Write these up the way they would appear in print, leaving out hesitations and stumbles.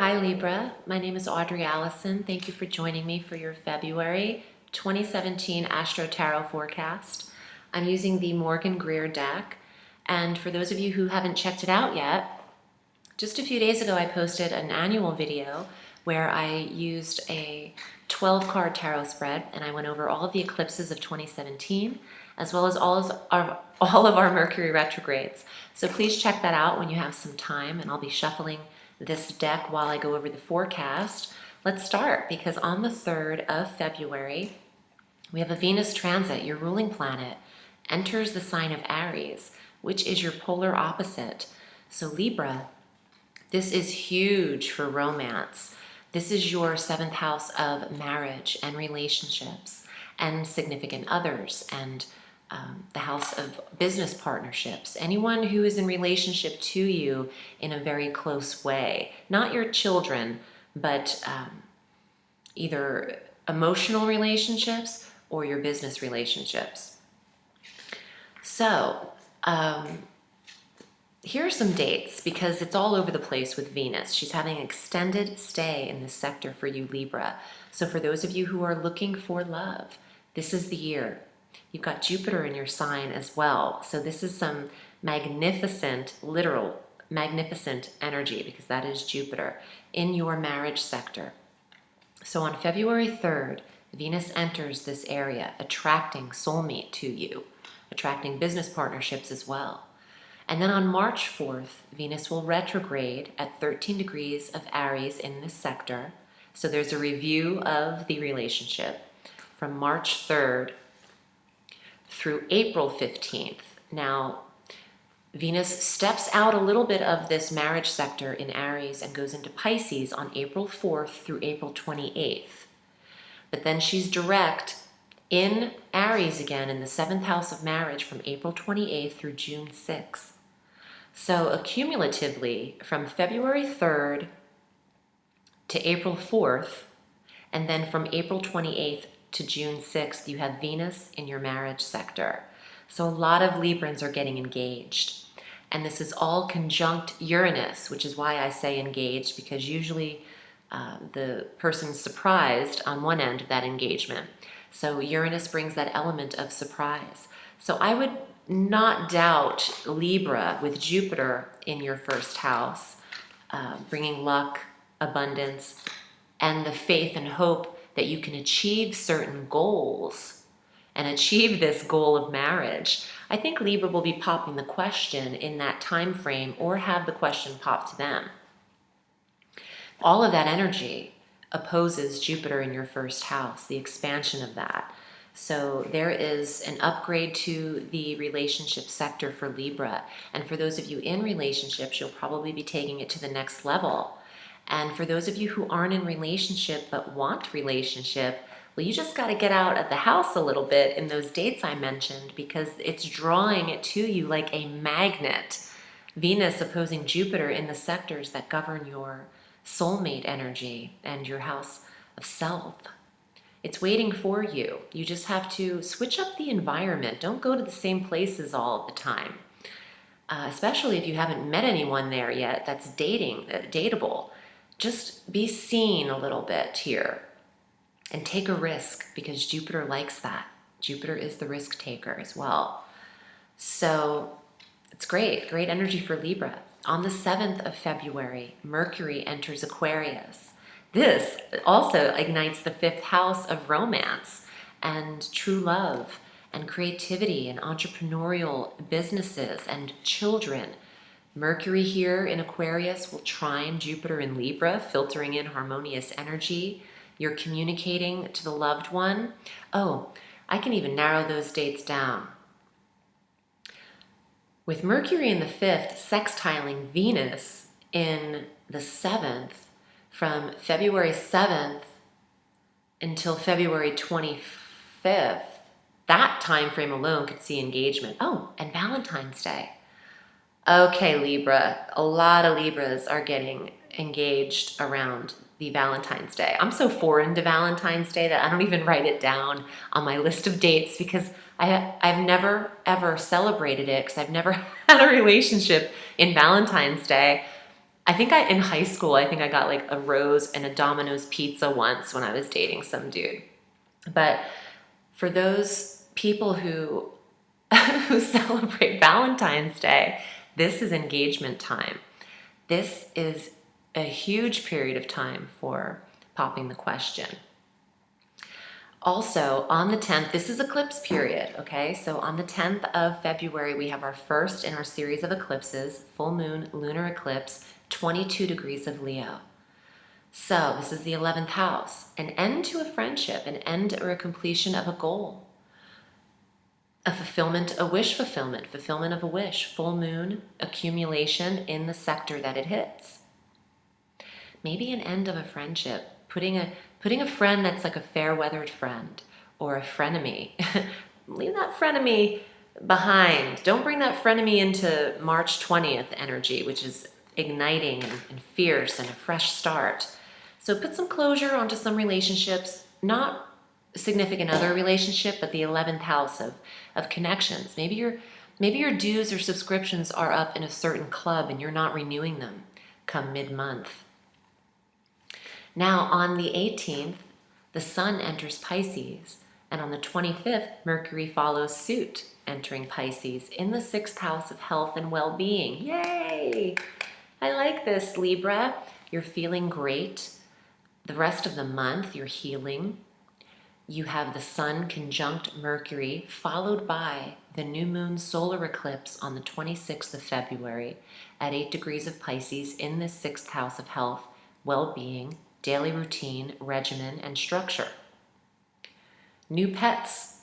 Hi Libra, my name is Audrey Alison. Thank you for joining me for your February 2017 Astro Tarot forecast. I'm using the Morgan Greer deck, and for those of you who haven't checked it out yet, just a few days ago I posted an annual video where I used a 12-card tarot spread and I went over all of the eclipses of 2017 as well as all of our Mercury retrogrades. So please check that out when you have some time, and I'll be shuffling this deck while I go over the forecast. Let's start, because on the 3rd of February, we have a Venus transit. Your ruling planet enters the sign of Aries, which is your polar opposite. So Libra, this is huge for romance. This is your 7th house of marriage and relationships and significant others, and the house of business partnerships. Anyone who is in relationship to you in a very close way. Not your children, but either emotional relationships or your business relationships. So, here are some dates, because it's all over the place with Venus. She's having an extended stay in this sector for you, Libra. So for those of you who are looking for love, this is the year. You've got Jupiter in your sign as well. So this is some magnificent, literal, magnificent energy, because that is Jupiter in your marriage sector. So on February 3rd, Venus enters this area, attracting soulmate to you, attracting business partnerships as well. And then on March 4th, Venus will retrograde at 13 degrees of Aries in this sector. So there's a review of the relationship from March 3rd through April 15th. Now, Venus steps out a little bit of this marriage sector in Aries and goes into Pisces on April 4th through April 28th. But then she's direct in Aries again in the 7th house of marriage from April 28th through June 6th. So accumulatively, from February 3rd to April 4th, and then from April 28th to June 6th, you have Venus in your marriage sector. So a lot of Librans are getting engaged. And this is all conjunct Uranus, which is why I say engaged, because usually the person's surprised on one end of that engagement. So Uranus brings that element of surprise. So I would not doubt Libra with Jupiter in your first house, bringing luck, abundance, and the faith and hope that you can achieve certain goals and achieve this goal of marriage. I think Libra will be popping the question in that time frame, or have the question pop to them. All of that energy opposes Jupiter in your first house, the expansion of that. So there is an upgrade to the relationship sector for Libra. And for those of you in relationships, you'll probably be taking it to the next level. And for those of you who aren't in relationship but want relationship, well, you just got to get out of the house a little bit in those dates I mentioned, because it's drawing it to you like a magnet. Venus opposing Jupiter in the sectors that govern your soulmate energy and your house of self. It's waiting for you. You just have to switch up the environment. Don't go to the same places all the time, especially if you haven't met anyone there yet that's dateable. Just be seen a little bit here and take a risk, because Jupiter likes that. Jupiter is the risk taker as well. So it's great energy for Libra. On the 7th of February, Mercury enters Aquarius. This also ignites the 5th house of romance and true love and creativity and entrepreneurial businesses and children. Mercury here in Aquarius will trine Jupiter in Libra, filtering in harmonious energy. You're communicating to the loved one. Oh, I can even narrow those dates down. With Mercury in the 5th sextiling Venus in the 7th, from February 7th until February 25th, that time frame alone could see engagement. Oh, and Valentine's Day. Okay, Libra, a lot of Libras are getting engaged around the Valentine's Day. I'm so foreign to Valentine's Day that I don't even write it down on my list of dates, because I've never ever celebrated it, because I've never had a relationship in Valentine's Day. I think in high school, I think I got like a rose and a Domino's pizza once when I was dating some dude. But for those people who who celebrate Valentine's Day, this is engagement time. This is a huge period of time for popping the question. Also, on the 10th, this is eclipse period, okay? So on the 10th of February, we have our first in our series of eclipses, full moon, lunar eclipse, 22 degrees of Leo. So this is the 11th house, an end to a friendship, an end or a completion of a goal, a fulfillment, a wish fulfillment, fulfillment of a wish, full moon, accumulation in the sector that it hits. Maybe an end of a friendship, putting a friend that's like a fair-weathered friend or a frenemy. Leave that frenemy behind. Don't bring that frenemy into March 20th energy, which is igniting and fierce and a fresh start. So put some closure onto some relationships, not significant other relationship, but the 11th house of connections. Maybe your dues or subscriptions are up in a certain club and you're not renewing them come mid-month. Now on the 18th, the sun enters Pisces, and on the 25th, Mercury follows suit, entering Pisces in the 6th house of health and well-being. Yay! I like this, Libra. You're feeling great. The rest of the month, you're healing. You have the sun conjunct Mercury, followed by the new moon solar eclipse on the 26th of February at 8 degrees of Pisces in the 6th house of health, well-being, daily routine, regimen, and structure. New pets,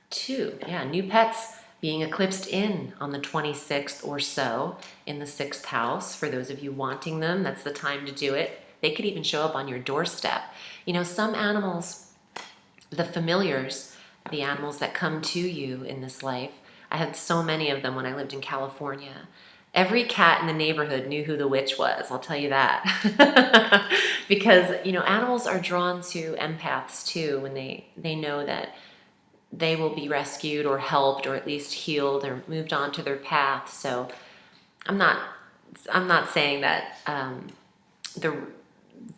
too. Yeah, new pets being eclipsed in on the 26th or so in the 6th house. For those of you wanting them, that's the time to do it. They could even show up on your doorstep. You know, some animals, the familiars, the animals that come to you in this life, I had so many of them when I lived in California. Every cat in the neighborhood knew who the witch was, I'll tell you that. Because, you know, animals are drawn to empaths too when they know that they will be rescued or helped or at least healed or moved on to their path. So I'm not saying that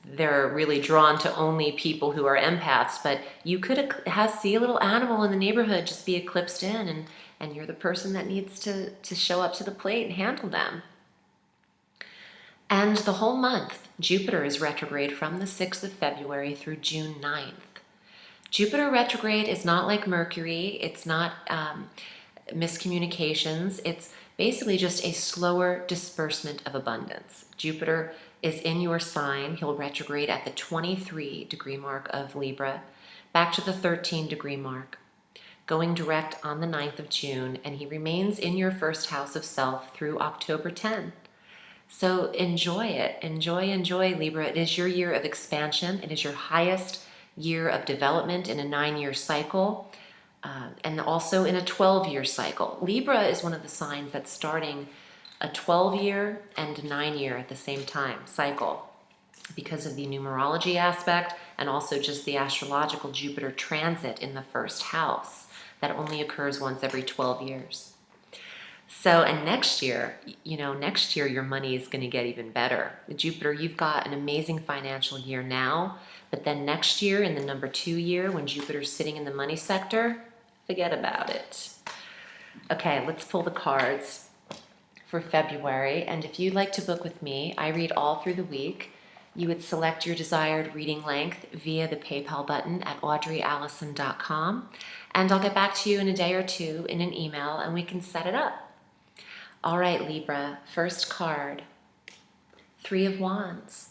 they're really drawn to only people who are empaths, but you could see a little animal in the neighborhood just be eclipsed in, and you're the person that needs to show up to the plate and handle them. And the whole month, Jupiter is retrograde from the 6th of February through June 9th. Jupiter retrograde is not like Mercury. It's not miscommunications. It's basically just a slower disbursement of abundance. Jupiter is in your sign. He'll retrograde at the 23 degree mark of Libra, back to the 13 degree mark, going direct on the 9th of June, and he remains in your first house of self through October 10. So enjoy it. Enjoy, Libra. It is your year of expansion. It is your highest year of development in a 9-year cycle, and also in a 12-year cycle. Libra is one of the signs that's starting a 12-year and 9-year at the same time cycle because of the numerology aspect and also just the astrological Jupiter transit in the first house that only occurs once every 12 years. So, and next year, your money is going to get even better. Jupiter, you've got an amazing financial year now, but then next year, in the number 2 year, when Jupiter's sitting in the money sector, forget about it. Okay, let's pull the cards for February. And if you'd like to book with me, I read all through the week. You would select your desired reading length via the PayPal button at audreyalison.com. And I'll get back to you in a day or two in an email, and we can set it up. All right, Libra, first card, 3 of Wands.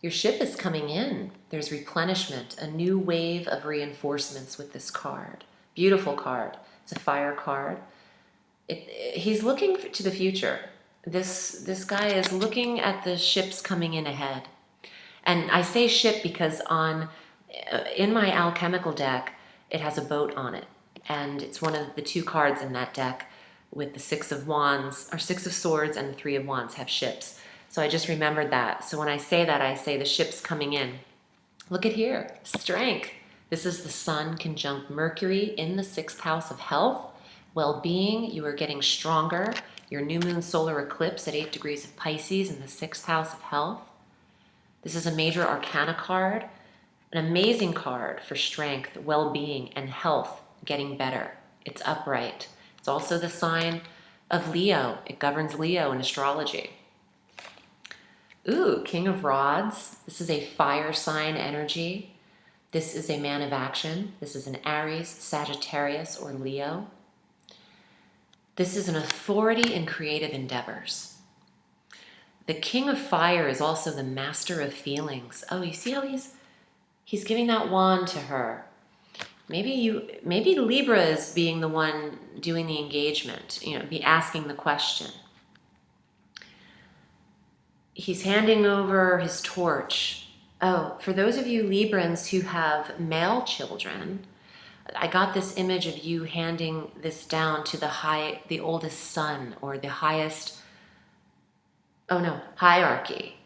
Your ship is coming in. There's replenishment, a new wave of reinforcements with this card. Beautiful card. It's a fire card. He's looking to the future. This guy is looking at the ships coming in ahead. And I say ship because in my alchemical deck, it has a boat on it. And it's one of the 2 cards in that deck with the 6 of Wands, or 6 of Swords and the 3 of Wands have ships. So I just remembered that. So when I say that, I say the ship's coming in. Look at here, strength. This is the sun conjunct Mercury in the 6th house of health, well-being. You are getting stronger. your new moon solar eclipse at 8 degrees of Pisces in the 6th house of health. This is a major arcana card, an amazing card for strength, well-being, and health getting better. It's upright. It's also the sign of Leo. It governs Leo in astrology. Ooh, King of Rods. This is a fire sign energy. This is a man of action. This is an Aries, Sagittarius, or Leo. This is an authority in creative endeavors. The King of Fire is also the master of feelings. Oh, you see how he's giving that wand to her. Maybe Libra is being the one doing the engagement, be asking the question. He's handing over his torch. Oh, for those of you Librans who have male children, I got this image of you handing this down to the oldest son, or the highest, hierarchy.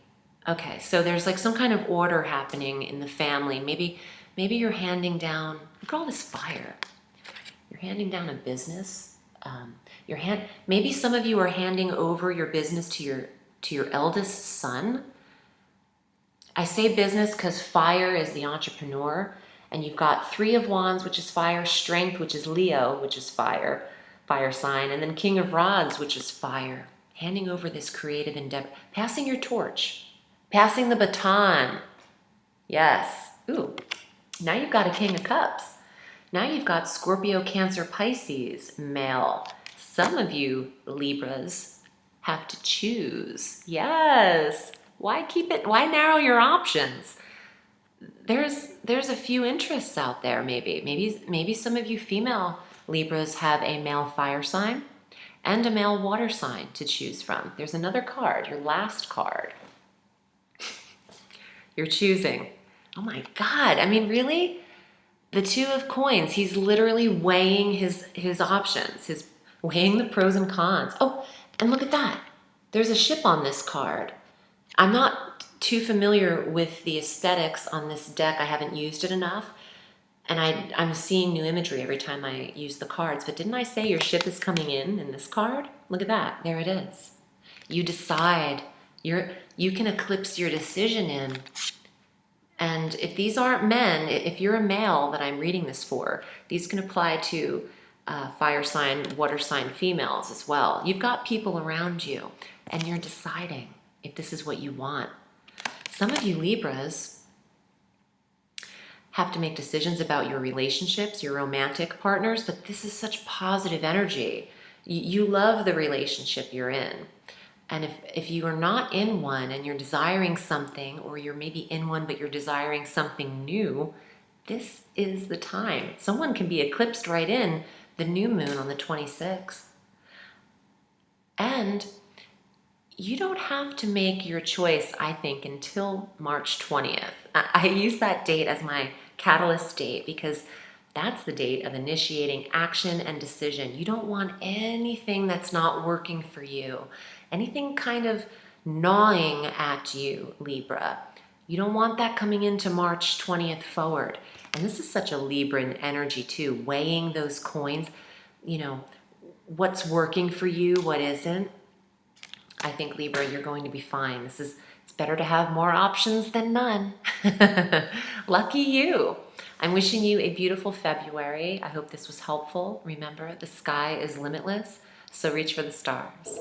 Okay, so there's like some kind of order happening in the family. Maybe you're handing down, look at all this fire. You're handing down a business. Maybe some of you are handing over your business to your eldest son. I say business because fire is the entrepreneur, and you've got 3 of Wands, which is fire, Strength, which is Leo, which is fire sign, and then King of Rods, which is fire. Handing over this creative endeavor, passing your torch, passing the baton. Yes. Ooh, now you've got a King of Cups. Now you've got Scorpio, Cancer, Pisces, male. Some of you Libras have to choose. Yes. Why narrow your options? There's a few interests out there. Maybe some of you female Libras have a male fire sign and a male water sign to choose from. There's another card, your last card. You're choosing. Oh my God, I mean, really? The 2 of coins, he's literally weighing his options, weighing the pros and cons. Oh, and look at that. There's a ship on this card. I'm not too familiar with the aesthetics on this deck. I haven't used it enough. And I'm seeing new imagery every time I use the cards. But didn't I say your ship is coming in this card? Look at that. There it is. You decide. You can eclipse your decision in. And if these aren't men, if you're a male that I'm reading this for, these can apply to fire sign, water sign females as well. You've got people around you, and you're deciding if this is what you want. Some of you Libras have to make decisions about your relationships, your romantic partners, but this is such positive energy. You love the relationship you're in. And if you are not in one and you're desiring something, or you're maybe in one but you're desiring something new, this is the time. Someone can be eclipsed right in the new moon on the 26th. And you don't have to make your choice, I think, until March 20th. I use that date as my catalyst date because that's the date of initiating action and decision. You don't want anything that's not working for you, anything kind of gnawing at you, Libra. You don't want that coming into March 20th forward. And this is such a Libran energy too, weighing those coins, what's working for you, what isn't. I think, Libra, you're going to be fine. It's better to have more options than none. Lucky you. I'm wishing you a beautiful February. I hope this was helpful. Remember, the sky is limitless, so reach for the stars.